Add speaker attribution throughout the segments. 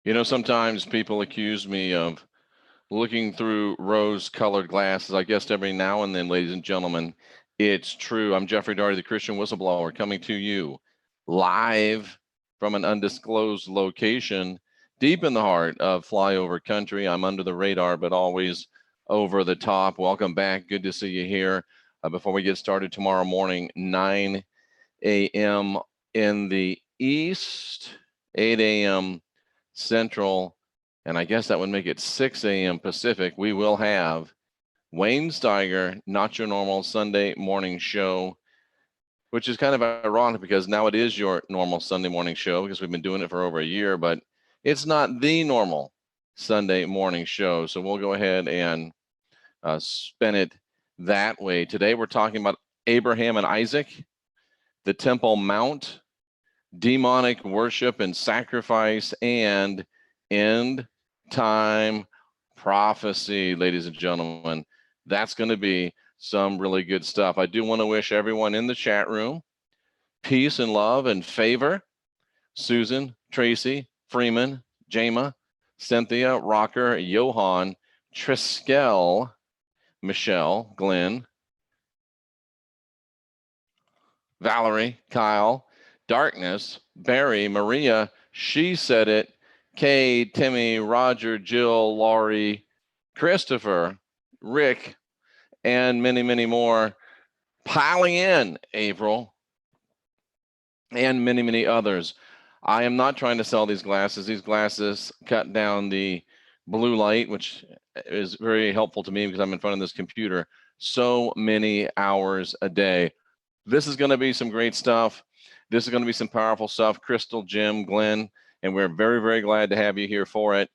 Speaker 1: You know, sometimes people accuse me of looking through rose-colored glasses. I guess every now and then, ladies and gentlemen, it's true. I'm Jeffrey Daugherty, the Christian Whistleblower, coming to you live from an undisclosed location deep in the heart of flyover country. I'm under the radar, but always over the top. Welcome back. Good to see you here. Before we get started tomorrow morning, 9 a.m. in the East, 8 a.m. Central, and I guess that would make it 6 a.m. Pacific. We will have Wayne Steiger, Not Your Normal Sunday Morning Show, which is kind of ironic because now it is your normal Sunday morning show because we've been doing it for over a year, but it's not the normal Sunday morning show. So we'll go ahead and spin it that way. Today we're talking about Abraham and Isaac, the Temple Mount, demonic worship and sacrifice, and end time prophecy, ladies and gentlemen. That's going to be some really good stuff. I do want to wish everyone in the chat room peace and love and favor. Susan, Tracy, Freeman, Jama, Cynthia, Rocker, Johan, Triskel, Michelle, Glenn, Valerie, Kyle, Darkness, Barry, Maria, She Said It, Kay, Timmy, Roger, Jill, Laurie, Christopher, Rick, and many, many more piling in, April, and many, many others. I am not trying to sell these glasses. These glasses cut down the blue light, which is very helpful to me because I'm in front of this computer so many hours a day. This is going to be some great stuff. This is going to be some powerful stuff. Crystal, Jim, Glenn, and we're very, very glad to have you here for it.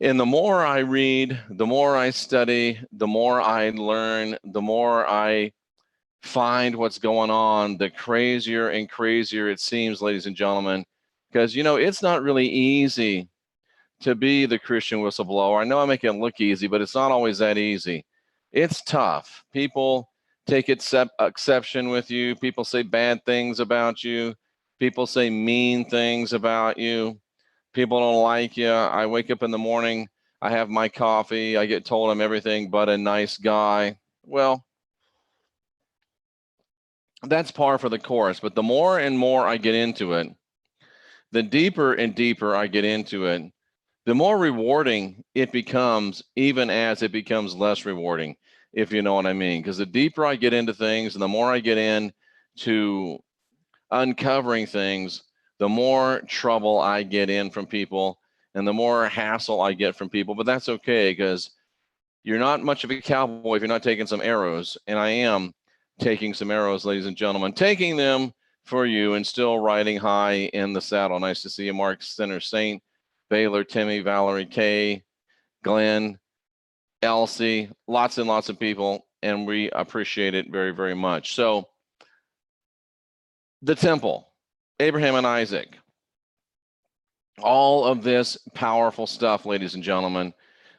Speaker 1: And the more I read, the more I study, the more I learn, the more I find what's going on, the crazier and crazier it seems, ladies and gentlemen, because, you know, it's not really easy to be the Christian whistleblower. I know I make it look easy, but it's not always that easy. It's tough. People take exception with you. People say bad things about you. People say mean things about you. People don't like you. I wake up in the morning, I have my coffee, I get told I'm everything but a nice guy. Well, that's par for the course. But the more and more I get into it, the deeper and deeper I get into it, the more rewarding it becomes, even as it becomes less rewarding, if you know what I mean. Because the deeper I get into things and the more I get into uncovering things, the more trouble I get in from people and the more hassle I get from people. But that's okay, because you're not much of a cowboy if you're not taking some arrows. And I am taking some arrows, ladies and gentlemen, taking them for you and still riding high in the saddle. Nice to see you, Mark, Center Saint, Baylor, Timmy, Valerie, Kay, Glenn, Elsie, lots and lots of people, and we appreciate it very, very much. So the temple, Abraham and Isaac, all of this powerful stuff, ladies and gentlemen.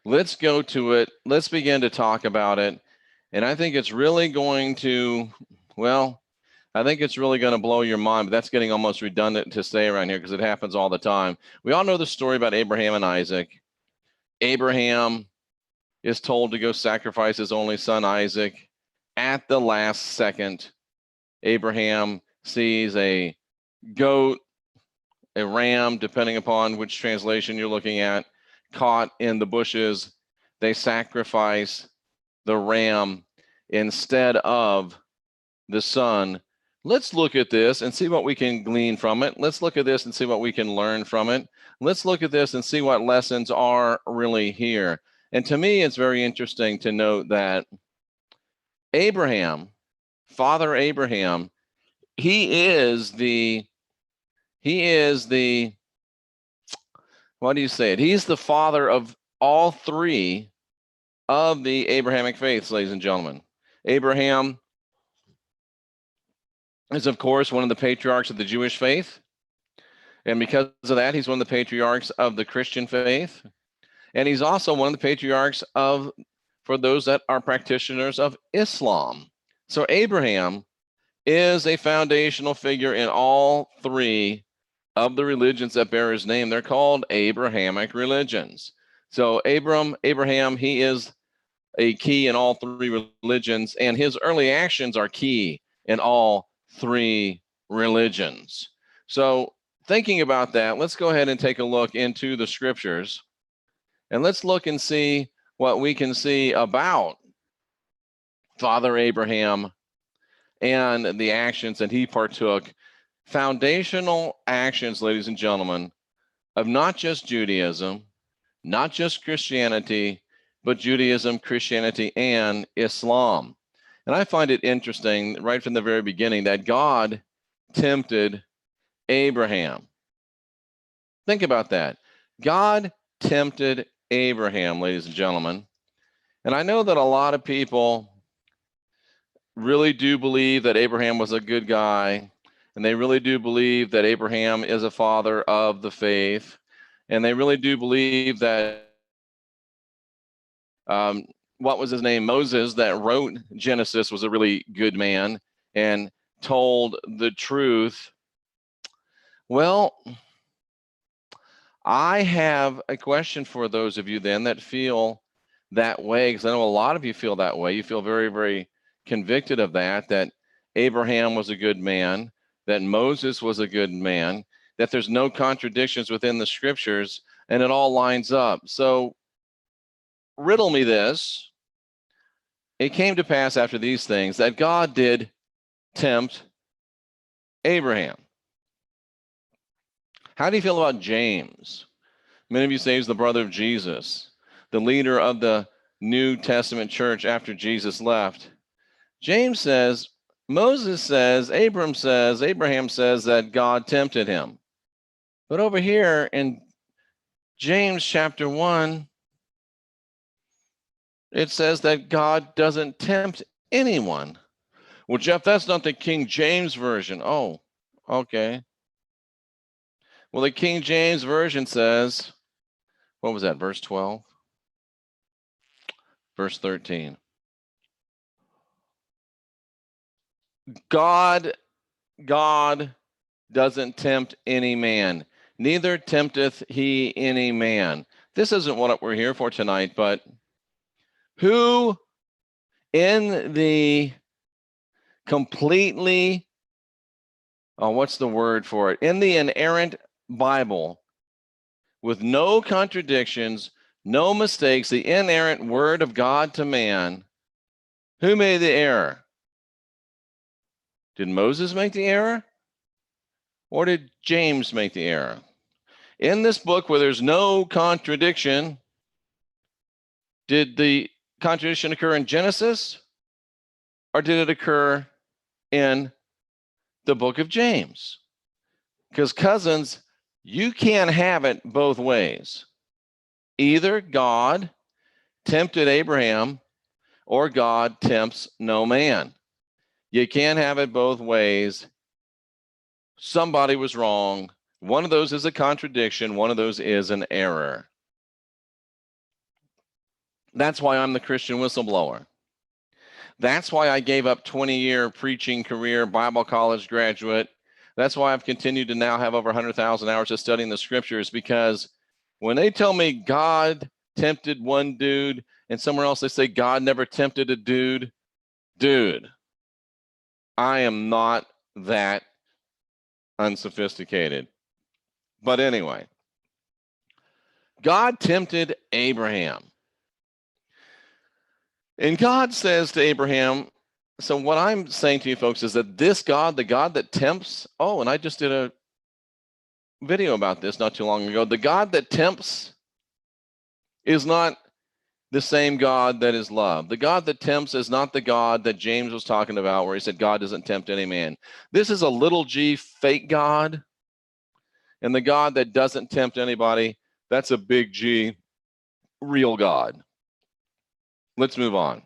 Speaker 1: Let's go to it. Let's begin to talk about it. And I think it's really going to, well, I think it's really going to blow your mind, but that's getting almost redundant to say around here because it happens all the time. We all know the story about Abraham and Isaac. Abraham is told to go sacrifice his only son, Isaac. At the last second, Abraham sees a goat, a ram, depending upon which translation you're looking at, caught in the bushes. They sacrifice the ram instead of the son. Let's look at this and see what we can glean from it. Let's look at this and see what we can learn from it. Let's look at this and see what lessons are really here. And to me, it's very interesting to note that Abraham, Father Abraham, he is the, what do you say it? He's the father of all three of the Abrahamic faiths, ladies and gentlemen. Abraham is, of course, one of the patriarchs of the Jewish faith. And because of that, he's one of the patriarchs of the Christian faith. And he's also one of the patriarchs of, for those that are practitioners of Islam. So Abraham is a foundational figure in all three of the religions that bear his name. They're called Abrahamic religions. So Abraham, he is a key in all three religions, and his early actions are key in all three religions. So thinking about that, let's go ahead and take a look into the scriptures, and let's look and see what we can see about Father Abraham and the actions that he partook. Foundational actions, ladies and gentlemen, of not just Judaism, not just Christianity, but Judaism, Christianity, and Islam. And I find it interesting right from the very beginning that God tempted Abraham. Think about that. God tempted Abraham, ladies and gentlemen. And I know that a lot of people really do believe that Abraham was a good guy, and they really do believe that Abraham is a father of the faith, and they really do believe that what was his name, Moses, that wrote Genesis, was a really good man and told the truth. Well, I have a question for those of you then that feel that way, because I know a lot of you feel that way. You feel very, very convicted of that Abraham was a good man, that Moses was a good man, that there's no contradictions within the scriptures, and it all lines up. So riddle me this. It came to pass after these things that God did tempt Abraham. How do you feel about James? Many of you say he's the brother of Jesus, the leader of the New Testament church after Jesus left. James says, Moses says, Abraham says that God tempted him. But over here in James chapter 1, it says that God doesn't tempt anyone. Well, Jeff, that's not the King James Version. Oh, okay. Well, the King James Version says, what was that, verse 12? Verse 13. God doesn't tempt any man, neither tempteth he any man. This isn't what we're here for tonight, but who in the completely, what's the word for it? In the inerrant Bible, with no contradictions, no mistakes, the inerrant word of God to man, who made the error? Did Moses make the error? Or did James make the error? In this book where there's no contradiction, did the contradiction occur in Genesis? Or did it occur in the book of James? Because cousins, you can't have it both ways. Either God tempted Abraham or God tempts no man. You can't have it both ways. Somebody was wrong. One of those is a contradiction. One of those is an error. That's why I'm the Christian whistleblower. That's why I gave up 20-year preaching career, Bible college graduate. That's why I've continued to now have over 100,000 hours of studying the scriptures, because when they tell me God tempted one dude and somewhere else they say God never tempted a dude, I am not that unsophisticated. But anyway, God tempted Abraham. And God says to Abraham, so what I'm saying to you folks is that this God, the God that tempts, and I just did a video about this not too long ago. The God that tempts is not the same God that is love. The God that tempts is not the God that James was talking about, where he said God doesn't tempt any man. This is a little g fake God. And the God that doesn't tempt anybody, that's a big G real God. Let's move on.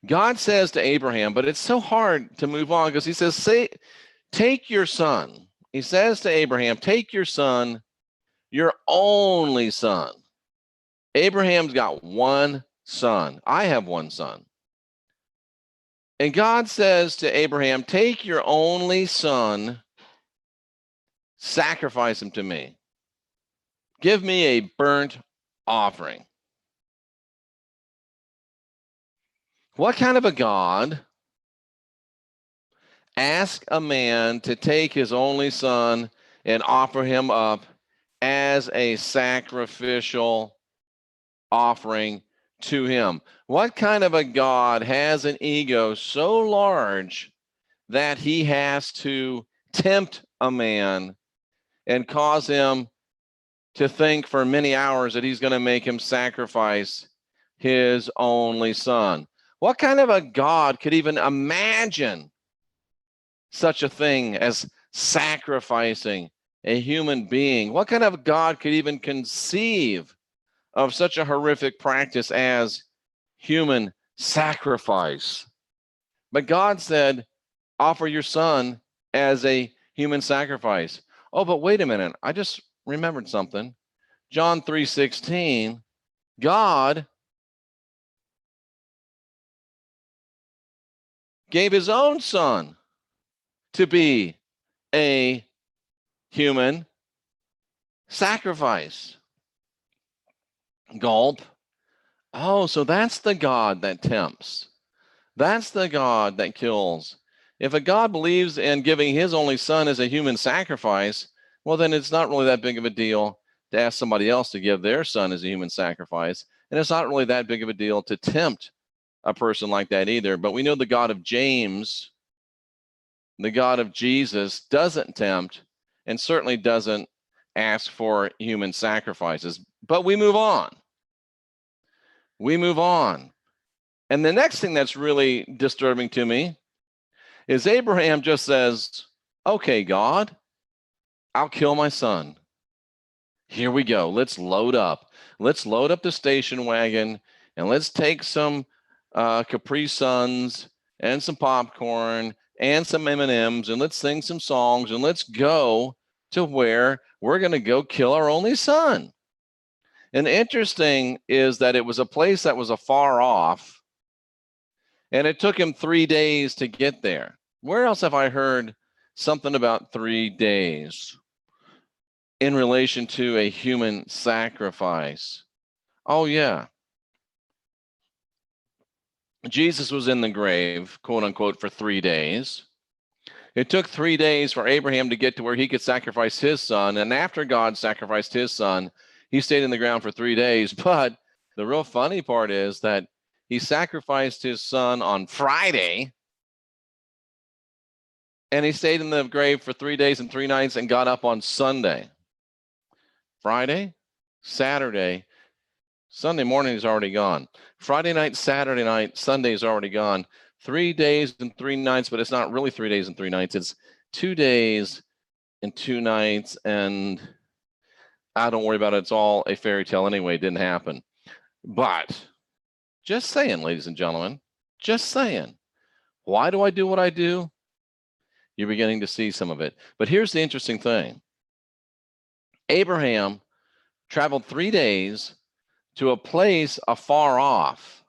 Speaker 1: God says to Abraham, but it's so hard to move on because he says, take your son. He says to Abraham, take your son, your only son. Abraham's got one son. I have one son. And God says to Abraham, take your only son, Sacrifice him to me. Give me a burnt offering. What kind of a God asks a man to take his only son and offer him up as a sacrificial offering to him? What kind of a God has an ego so large that he has to tempt a man and cause him to think for many hours that he's going to make him sacrifice his only son? What kind of a God could even imagine such a thing as sacrificing a human being? What kind of God could even conceive of such a horrific practice as human sacrifice? But God said, offer your son as a human sacrifice. Oh, but wait a minute. I just remembered something. John 3:16, God gave his own son to be a human sacrifice. Gulp. Oh, so that's the God that tempts. That's the God that kills. If a God believes in giving his only son as a human sacrifice, well, then it's not really that big of a deal to ask somebody else to give their son as a human sacrifice. And it's not really that big of a deal to tempt a person like that either. But we know the God of James, the God of Jesus, doesn't tempt and certainly doesn't ask for human sacrifices. But we move on. We move on. And the next thing that's really disturbing to me is Abraham just says, okay, God, I'll kill my son. Here we go. Let's load up. Let's load up the station wagon and let's take some Capri Suns and some popcorn and some M&Ms and let's sing some songs and let's go to where we're going to go kill our only son. And interesting is that it was a place that was afar off, and it took him 3 days to get there. Where else have I heard something about 3 days in relation to a human sacrifice? Oh, yeah. Jesus was in the grave, quote unquote, for 3 days. It took 3 days for Abraham to get to where he could sacrifice his son. And after God sacrificed his son, he stayed in the ground for 3 days. But the real funny part is that he sacrificed his son on Friday, and he stayed in the grave for 3 days and 3 nights and got up on Sunday. Friday, Saturday, Sunday morning is already gone. Friday night, Saturday night, Sunday is already gone. 3 days and 3 nights, but it's not really 3 days and 3 nights. It's 2 days and 2 nights, and don't worry about it. It's all a fairy tale anyway. It didn't happen. But just saying, ladies and gentlemen, just saying. Why do I do what I do? You're beginning to see some of it. But here's the interesting thing. Abraham traveled 3 days to a place afar off.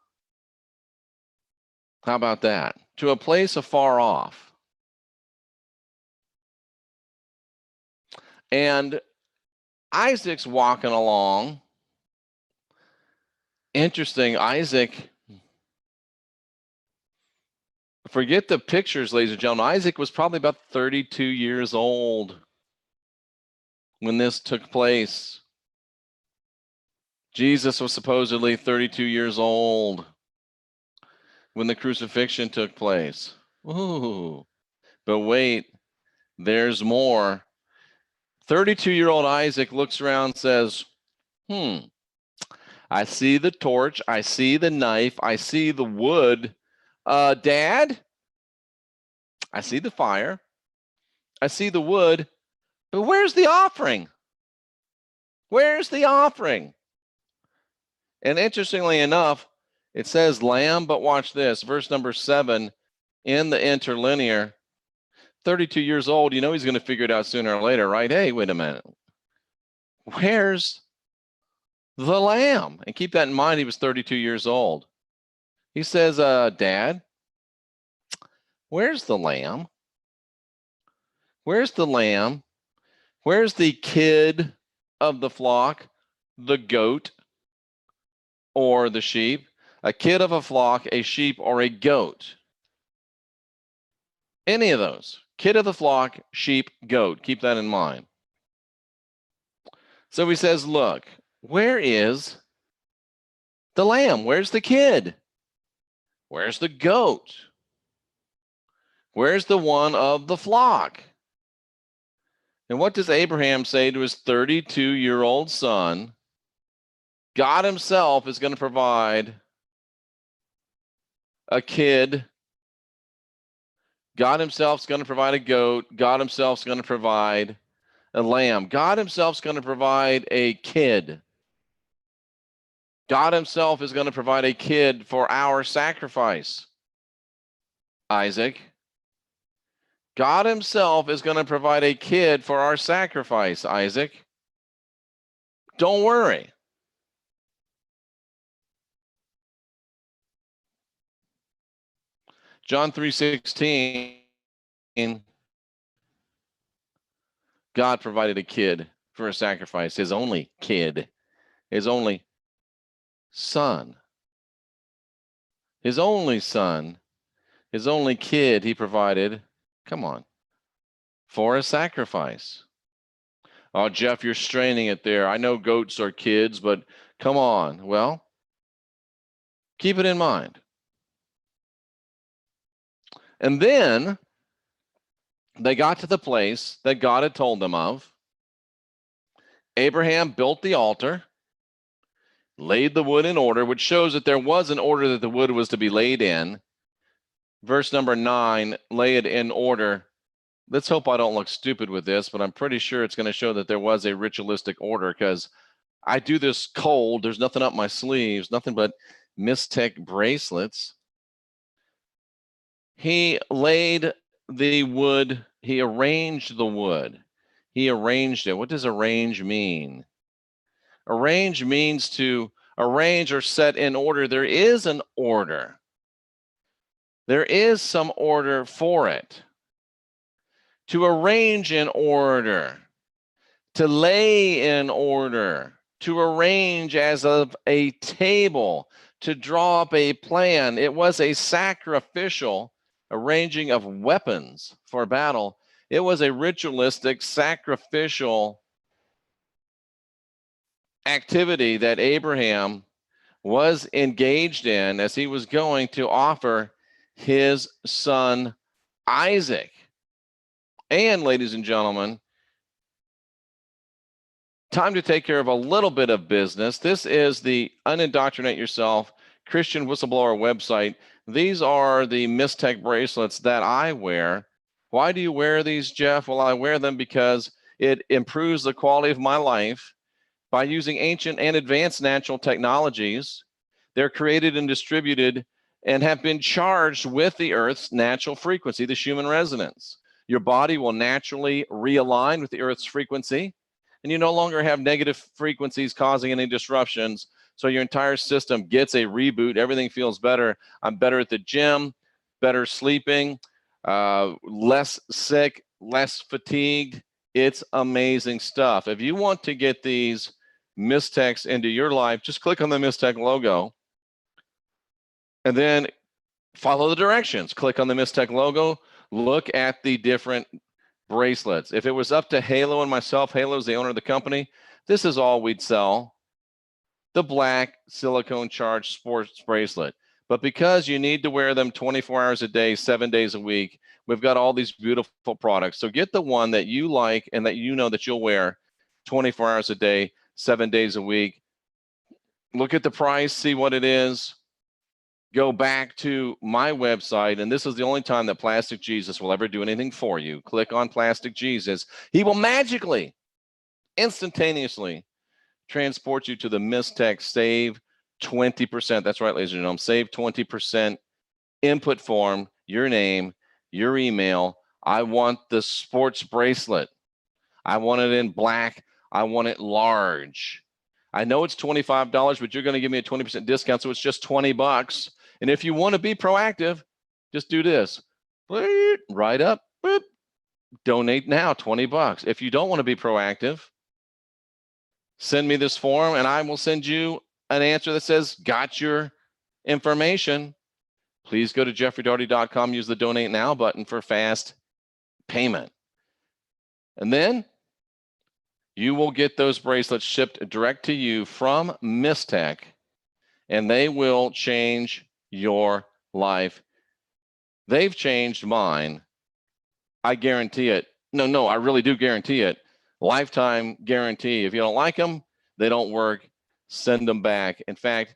Speaker 1: How about that? To a place afar off. And Isaac's walking along. Interesting, Isaac, forget the pictures, ladies and gentlemen. Isaac was probably about 32 years old when this took place. Jesus was supposedly 32 years old when the crucifixion took place. Ooh, but wait, there's more. 32-year-old Isaac looks around and says, I see the torch, I see the knife, I see the wood. Dad, I see the fire, I see the wood, but where's the offering? Where's the offering? And interestingly enough, it says lamb, but watch this, verse number 7 in the interlinear. 32 years old, you know he's going to figure it out sooner or later, right? Hey, wait a minute. Where's the lamb? And keep that in mind, he was 32 years old. He says, Dad, where's the lamb? Where's the lamb Where's the kid of the flock? The goat or the sheep? A kid of a flock, a sheep, or a goat? Any of those. Kid of the flock, sheep, goat. Keep that in mind. So he says, look, where is the lamb? Where's the kid? Where's the goat? Where's the one of the flock? And what does Abraham say to his 32-year-old son? God himself is going to provide a kid. God himself is going to provide a goat. God himself is going to provide a lamb. God himself is going to provide a kid. God himself is going to provide a kid for our sacrifice, Isaac. God himself is going to provide a kid for our sacrifice, Isaac. Don't worry. John 3:16, God provided a kid for a sacrifice, his only kid, his only son. His only son, his only kid he provided, come on, for a sacrifice. Oh, Jeff, you're straining it there. I know goats are kids, but come on. Well, keep it in mind. And then they got to the place that God had told them of. Abraham built the altar, laid the wood in order, which shows that there was an order that the wood was to be laid in. Verse number 9, lay it in order. Let's hope I don't look stupid with this, but I'm pretty sure it's going to show that there was a ritualistic order, because I do this cold. There's nothing up my sleeves, nothing but Mystech bracelets. He laid the wood. He arranged the wood. He arranged it. What does arrange mean? Arrange means to arrange or set in order. There is an order. There is some order for it. To arrange in order, to lay in order, to arrange as of a table, to draw up a plan. It was a sacrificial arranging of weapons for battle. It was a ritualistic, sacrificial activity that Abraham was engaged in as he was going to offer his son Isaac. And, ladies and gentlemen, time to take care of a little bit of business. This is the Unindoctrinate Yourself Christian Whistleblower website. These are the Mystech bracelets that I wear. Why do you wear these, Jeff? Well, I wear them because it improves the quality of my life by using ancient and advanced natural technologies. They're created and distributed and have been charged with the Earth's natural frequency, the Schumann resonance. Your body will naturally realign with the Earth's frequency, and you no longer have negative frequencies causing any disruptions. So your entire system gets a reboot. Everything feels better. I'm better at the gym, better sleeping, less sick, less fatigued. It's amazing stuff. If you want to get these Mystechs into your life, just click on the Mystech logo and then follow the directions. Click on the Mystech logo. Look at the different bracelets. If it was up to Halo and myself, Halo is the owner of the company, this is all we'd sell. The black silicone charged sports bracelet. But because you need to wear them 24 hours a day, 7 days a week, we've got all these beautiful products. So get the one that you like and that you know that you'll wear 24 hours a day, 7 days a week. Look at the price, see what it is. Go back to my website, and this is the only time that Plastic Jesus will ever do anything for you. Click on Plastic Jesus. He will magically, instantaneously transport you to the Mystech Save 20%. That's right, ladies and gentlemen. Save 20% input form, your name, your email. I want the sports bracelet. I want it in black. I want it large. I know it's $25, but you're going to give me a 20% discount, so it's just $20. And if you want to be proactive, just do this. Right up, boop, donate now, $20. If you don't want to be proactive, send me this form and I will send you an answer that says, got your information. Please go to jeffreydaugherty.com, use the donate now button for fast payment. And then you will get those bracelets shipped direct to you from Mistech, and they will change your life. They've changed mine. I guarantee it. No, I really do guarantee it. Lifetime guarantee. If you don't like them, they don't work, send them back. In fact,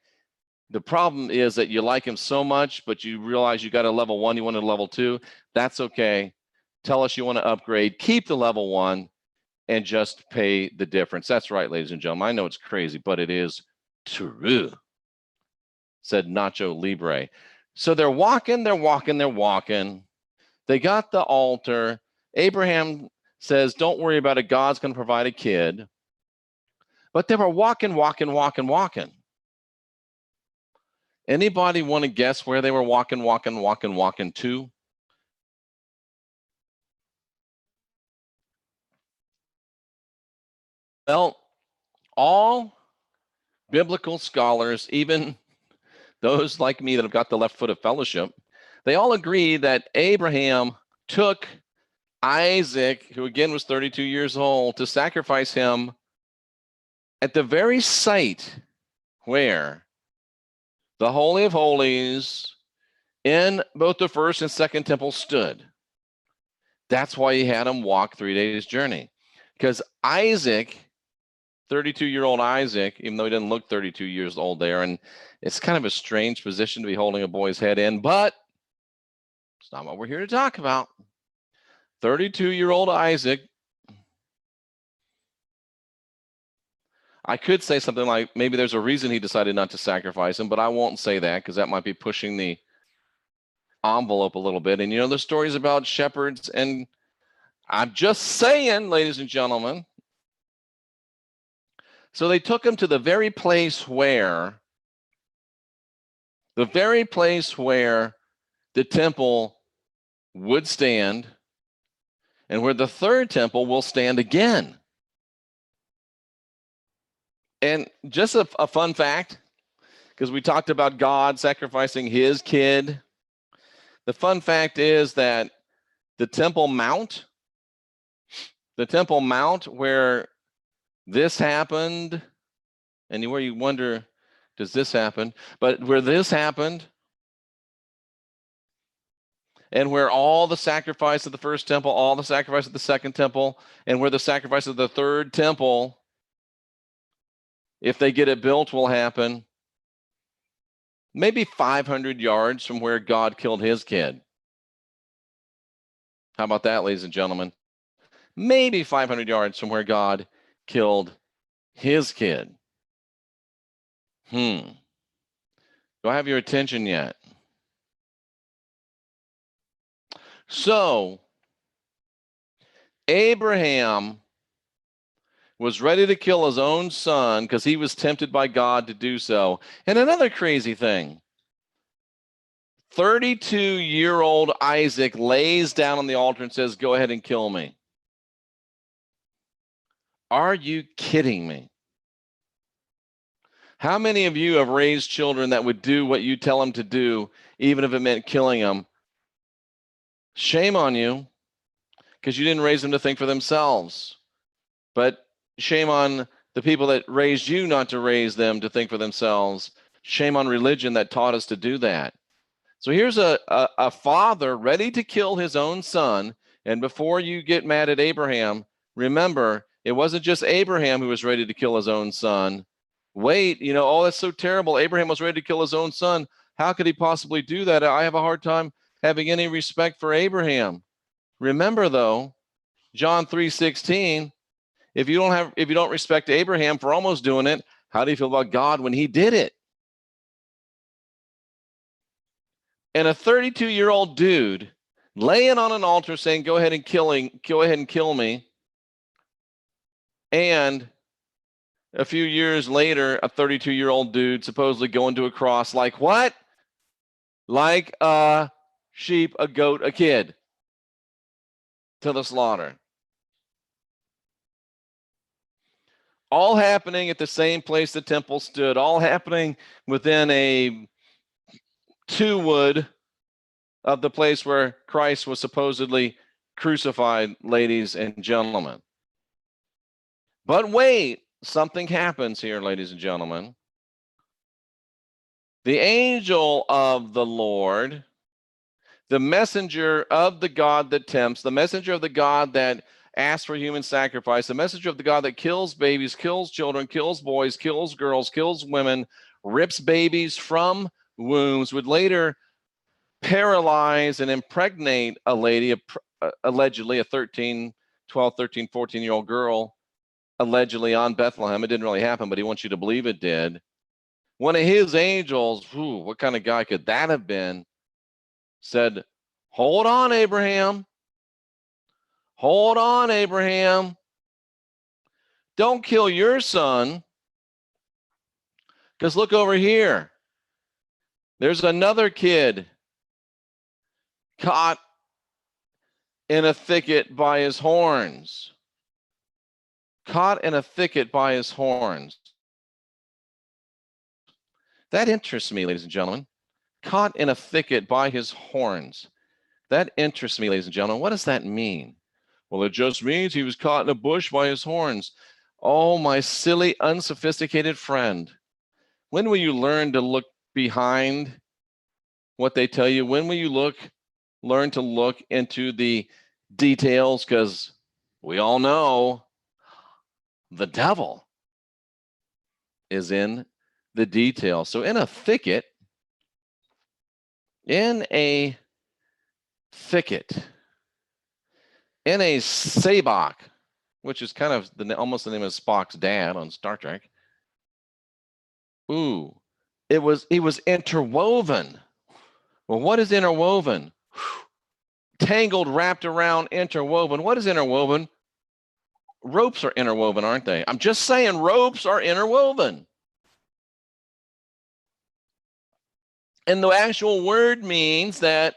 Speaker 1: the problem is that you like them so much, but you realize you got a level 1, you want a level 2. That's okay. Tell us you want to upgrade. Keep the level 1 and just pay the difference. That's right, ladies and gentlemen. I know it's crazy, but it is true, said Nacho Libre. So they're walking. They got the altar. Abraham says, don't worry about it. God's going to provide a kid. But they were walking. Anybody want to guess where they were walking to? Well, all biblical scholars, even those like me that have got the left foot of fellowship, they all agree that Abraham took Isaac, who again was 32 years old, to sacrifice him at the very site where the Holy of Holies in both the first and second temple stood. That's why he had him walk 3 days' journey. Because Isaac, 32-year-old Isaac, even though he didn't look 32 years old there, and it's kind of a strange position to be holding a boy's head in, but it's not what we're here to talk about. 32-year-old Isaac. I could say something like maybe there's a reason he decided not to sacrifice him, but I won't say that because that might be pushing the envelope a little bit. And you know the stories about shepherds, and I'm just saying, ladies and gentlemen. So they took him to the very place where the temple would stand and where the third temple will stand again. And just a fun fact, because we talked about God sacrificing his kid. The fun fact is that the Temple Mount where this happened, and where you wonder, does this happen? But where this happened, and where all the sacrifice of the first temple, all the sacrifice of the second temple, and where the sacrifice of the third temple, if they get it built, will happen, maybe 500 yards from where God killed his kid. How about that, ladies and gentlemen? Maybe 500 yards from where God killed his kid. Do I have your attention yet? So, Abraham was ready to kill his own son because he was tempted by God to do so. And another crazy thing, 32-year-old Isaac lays down on the altar and says, go ahead and kill me. Are you kidding me? How many of you have raised children that would do what you tell them to do, even if it meant killing them? Shame on you, because you didn't raise them to think for themselves. But shame on the people that raised you not to raise them to think for themselves. Shame on religion that taught us to do that. So here's a father ready to kill his own son. And before you get mad at Abraham, remember, it wasn't just Abraham who was ready to kill his own son. Wait, oh, that's so terrible. Abraham was ready to kill his own son. How could he possibly do that? I have a hard time having any respect for Abraham. Remember, though, John 3:16, if you don't respect Abraham for almost doing it, how do you feel about God when he did it? And a 32-year-old dude laying on an altar saying, go ahead and kill me. And a few years later, a 32-year-old dude supposedly going to a cross like what? Like a sheep, a goat, a kid. to the slaughter. All happening at the same place the temple stood, all happening within a 2 wood of the place where Christ was supposedly crucified, ladies and gentlemen. But wait, something happens here, ladies and gentlemen. The angel of the Lord, the messenger of the God that tempts, the messenger of the God that asks for human sacrifice, the messenger of the God that kills babies, kills children, kills boys, kills girls, kills women, rips babies from wombs, would later paralyze and impregnate a lady, allegedly a 12, 13, 14-year-old girl, allegedly on Bethlehem. It didn't really happen, but he wants you to believe it did. One of his angels, what kind of guy could that have been, said, hold on, Abraham. Hold on, Abraham. Don't kill your son, because look over here. There's another kid caught in a thicket by his horns. Caught in a thicket by his horns. That interests me, ladies and gentlemen. Caught in a thicket by his horns. That interests me, ladies and gentlemen. What does that mean? Well, it just means he was caught in a bush by his horns. Oh, my silly, unsophisticated friend. When will you learn to look behind what they tell you? When will you learn to look into the details? Because we all know the devil is in the details. So in a thicket, in a sabak, which is kind of almost the name of Spock's dad on Star Trek. He was interwoven. Well, what is interwoven? Tangled, wrapped around, interwoven. What is interwoven? Ropes are interwoven, aren't they? I'm just saying ropes are interwoven. And the actual word means that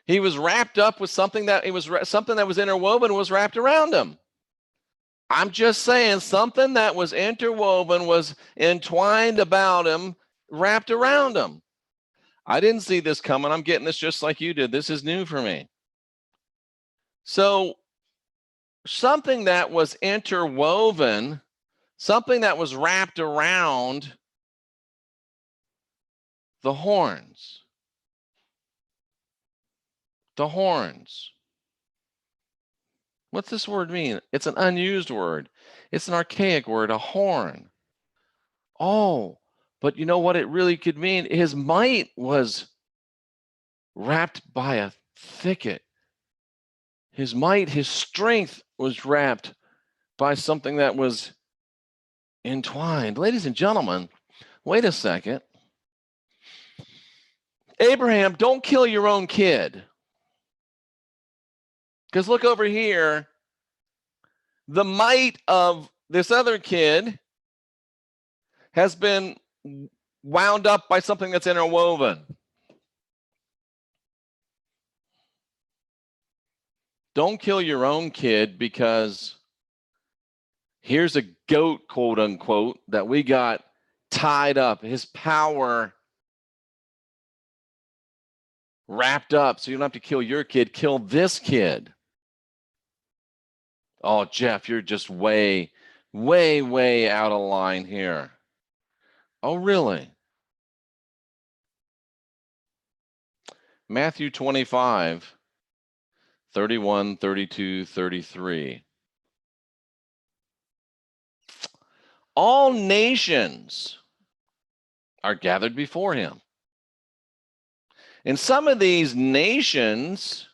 Speaker 1: he was wrapped up with something that was interwoven was wrapped around him. I'm just saying something that was interwoven was entwined about him, wrapped around him. I didn't see this coming. I'm getting this just like you did. This is new for me. So something that was interwoven, something that was wrapped around the horns. The horns. What's this word mean? It's an unused word. It's an archaic word, a horn. Oh, but you know what it really could mean? His might was wrapped by a thicket. His might, his strength was wrapped by something that was entwined. Ladies and gentlemen, wait a second. Abraham, don't kill your own kid. Because look over here. The might of this other kid has been wound up by something that's interwoven. Don't kill your own kid because here's a goat, quote unquote, that we got tied up. His power wrapped up. So you don't have to kill your kid. Kill this kid. Oh, Jeff, you're just way, way, way out of line here. Oh, really? Matthew 25, 31, 32, 33. All nations are gathered before him. And some of these nations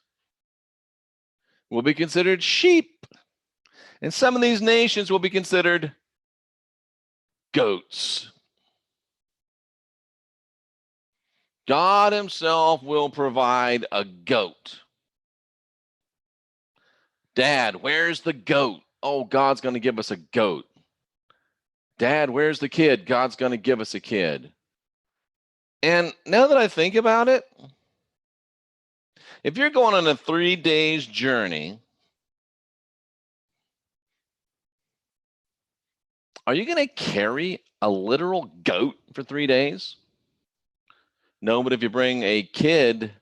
Speaker 1: will be considered sheep. And some of these nations will be considered goats. God himself will provide a goat. Dad, where's the goat? Oh, God's going to give us a goat. Dad, where's the kid? God's going to give us a kid. And now that I think about it, if you're going on a 3 days journey Are you going to carry a literal goat for 3 days? No, but if you bring a kid,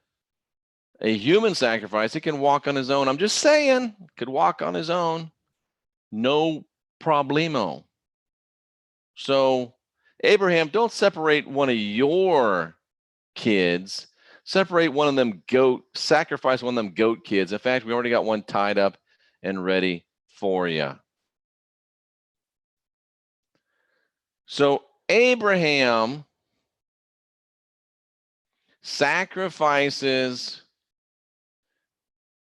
Speaker 1: a human sacrifice, it can walk on his own. I'm just saying, could walk on his own. No problemo. So, Abraham, don't separate one of your kids. Separate one of them sacrifice one of them goat kids. In fact, we already got one tied up and ready for you. So, Abraham sacrifices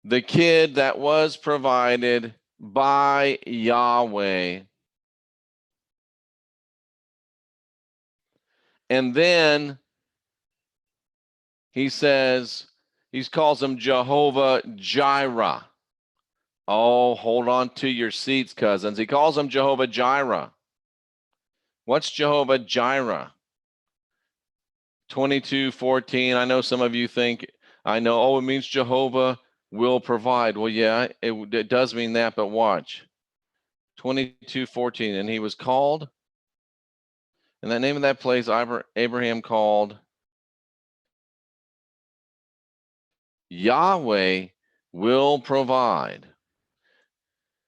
Speaker 1: the kid that was provided by Yahweh. And then he says, he calls him Jehovah Jireh. Oh, hold on to your seats, cousins. He calls him Jehovah Jireh. What's Jehovah Jireh? 22:14. I know some of you think, it means Jehovah will provide. Well, yeah, it does mean that, but watch. 22:14. And he was called, and the name of that place, Abraham called Yahweh will provide.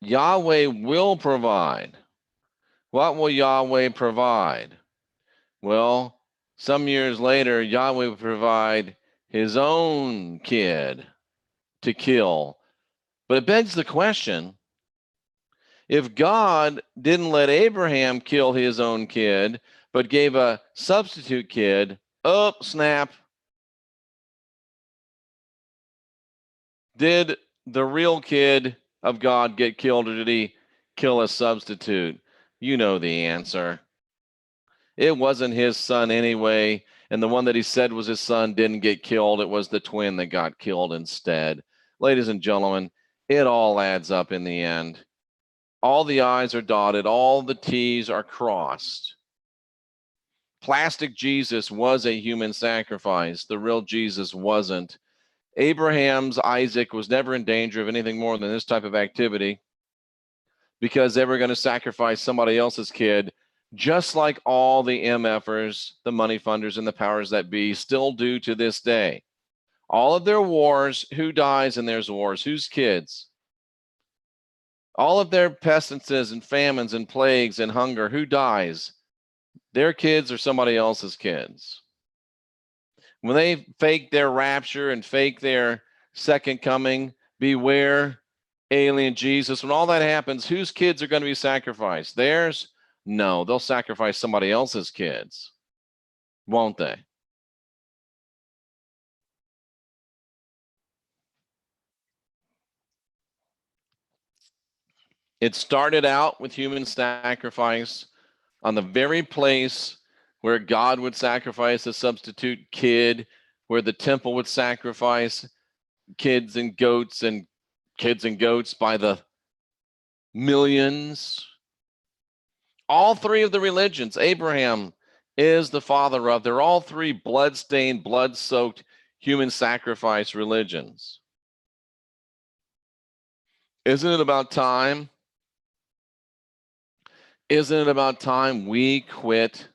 Speaker 1: Yahweh will provide. What will Yahweh provide? Well, some years later, Yahweh will provide his own kid to kill. But it begs the question, if God didn't let Abraham kill his own kid, but gave a substitute kid, oh, snap. Did the real kid of God get killed, or did he kill a substitute? You know the answer. It wasn't his son anyway, and the one that he said was his son didn't get killed. It was the twin that got killed instead. Ladies and gentlemen, it all adds up in the end. All the I's are dotted, all the T's are crossed. Plastic Jesus was a human sacrifice. The real Jesus wasn't. Abraham's Isaac was never in danger of anything more than this type of activity, because they were going to sacrifice somebody else's kid, just like all the MFers, the money funders, and the powers that be still do to this day. All of their wars, who dies in their wars? Whose kids? All of their pestilences and famines and plagues and hunger, who dies? Their kids or somebody else's kids. When they fake their rapture and fake their second coming, beware alien Jesus. When all that happens, whose kids are going to be sacrificed? Theirs? No, they'll sacrifice somebody else's kids, won't they? It started out with human sacrifice on the very place where God would sacrifice a substitute kid, where the temple would sacrifice kids and goats by the millions. All three of the religions, Abraham is the father of, they're all three blood-stained, blood-soaked human sacrifice religions. Isn't it about time? Isn't it about time we quit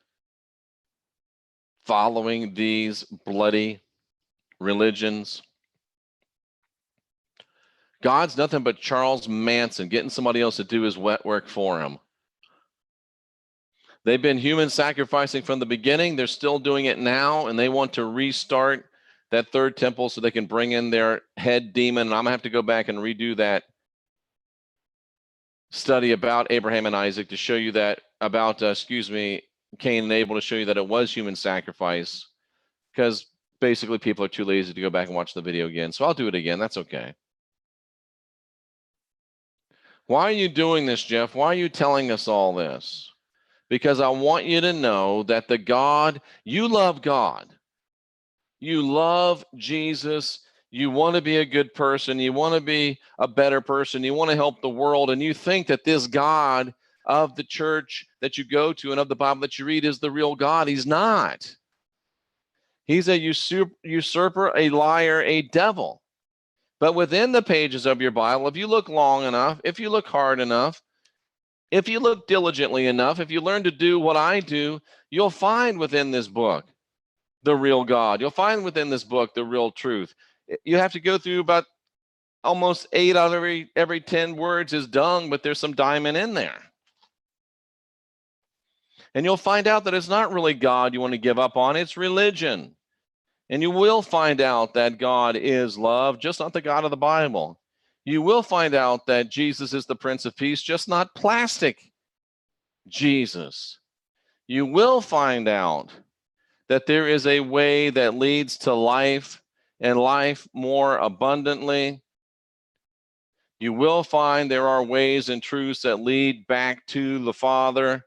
Speaker 1: following these bloody religions? God's nothing but Charles Manson, getting somebody else to do his wet work for him. They've been human sacrificing from the beginning. They're still doing it now, and they want to restart that third temple so they can bring in their head demon. And I'm going to have to go back and redo that study about Abraham and Isaac to show you that, about, Cain and Abel, to show you that it was human sacrifice, because basically people are too lazy to go back and watch the video again. So I'll do it again. That's okay. Why are you doing this, Jeff? Why are you telling us all this? Because I want you to know that you love God. You love Jesus. You want to be a good person. You want to be a better person. You want to help the world. And you think that this God of the church that you go to and of the Bible that you read is the real God. He's not. He's a usurper, a liar, a devil. But within the pages of your Bible, if you look long enough, if you look hard enough, If you look diligently enough, if you learn to do what I do, you'll find within this book the real God. You'll find within this book the real truth. You have to go through about almost 8 out of every 10 words is dung, but there's some diamond in there. And you'll find out that it's not really God you want to give up on, it's religion. And you will find out that God is love, just not the God of the Bible. You will find out that Jesus is the Prince of Peace, just not plastic Jesus. You will find out that there is a way that leads to life and life more abundantly. You will find there are ways and truths that lead back to the Father.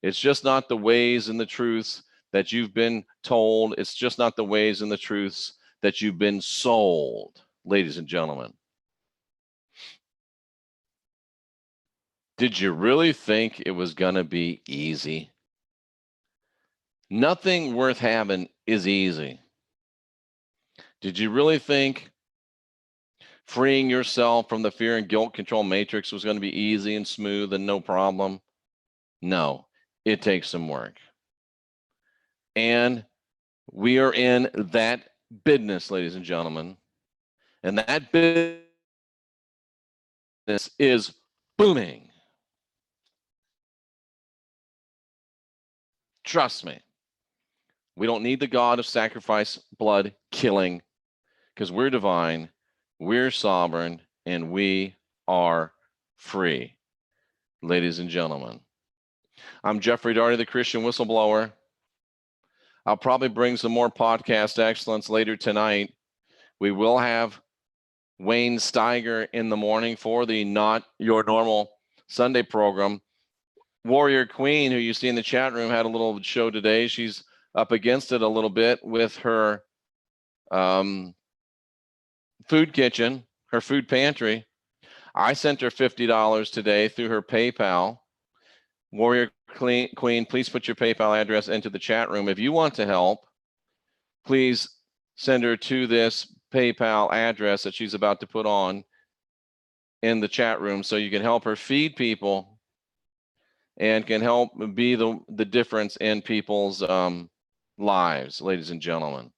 Speaker 1: It's just not the ways and the truths that you've been told. It's just not the ways and the truths that you've been sold, ladies and gentlemen. Did you really think it was going to be easy? Nothing worth having is easy. Did you really think freeing yourself from the fear and guilt control matrix was going to be easy and smooth and no problem? No, it takes some work. And we are in that business, ladies and gentlemen. And that business is booming. Trust me. We don't need the God of sacrifice, blood, killing, because we're divine, we're sovereign, and we are free, ladies and gentlemen. I'm Jeffrey Daugherty, the Christian Whistleblower. I'll probably bring some more podcast excellence later tonight. We will have Wayne Steiger in the morning for the Not Your Normal Sunday program. Warrior Queen, who you see in the chat room, had a little show today. She's up against it a little bit with her food kitchen, her food pantry. I sent her $50 today through her PayPal. Warrior Queen, please put your PayPal address into the chat room. If you want to help, please send her to this PayPal address that she's about to put on in the chat room so you can help her feed people and can help be the difference in people's lives, ladies and gentlemen.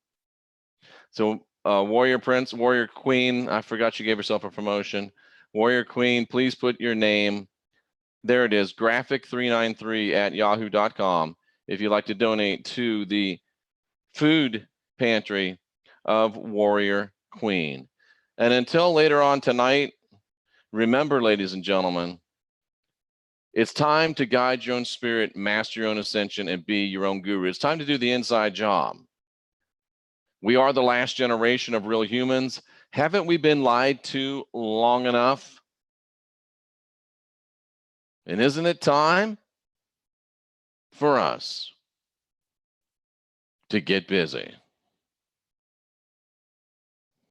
Speaker 1: So Warrior Prince, Warrior Queen, I forgot she gave herself a promotion. Warrior Queen, please put your name. There it is, graphic393@yahoo.com if you'd like to donate to the food pantry of Warrior Queen. And until later on tonight, remember, ladies and gentlemen, it's time to guide your own spirit, master your own ascension, and be your own guru. It's time to do the inside job. We are the last generation of real humans. Haven't we been lied to long enough? And isn't it time for us to get busy?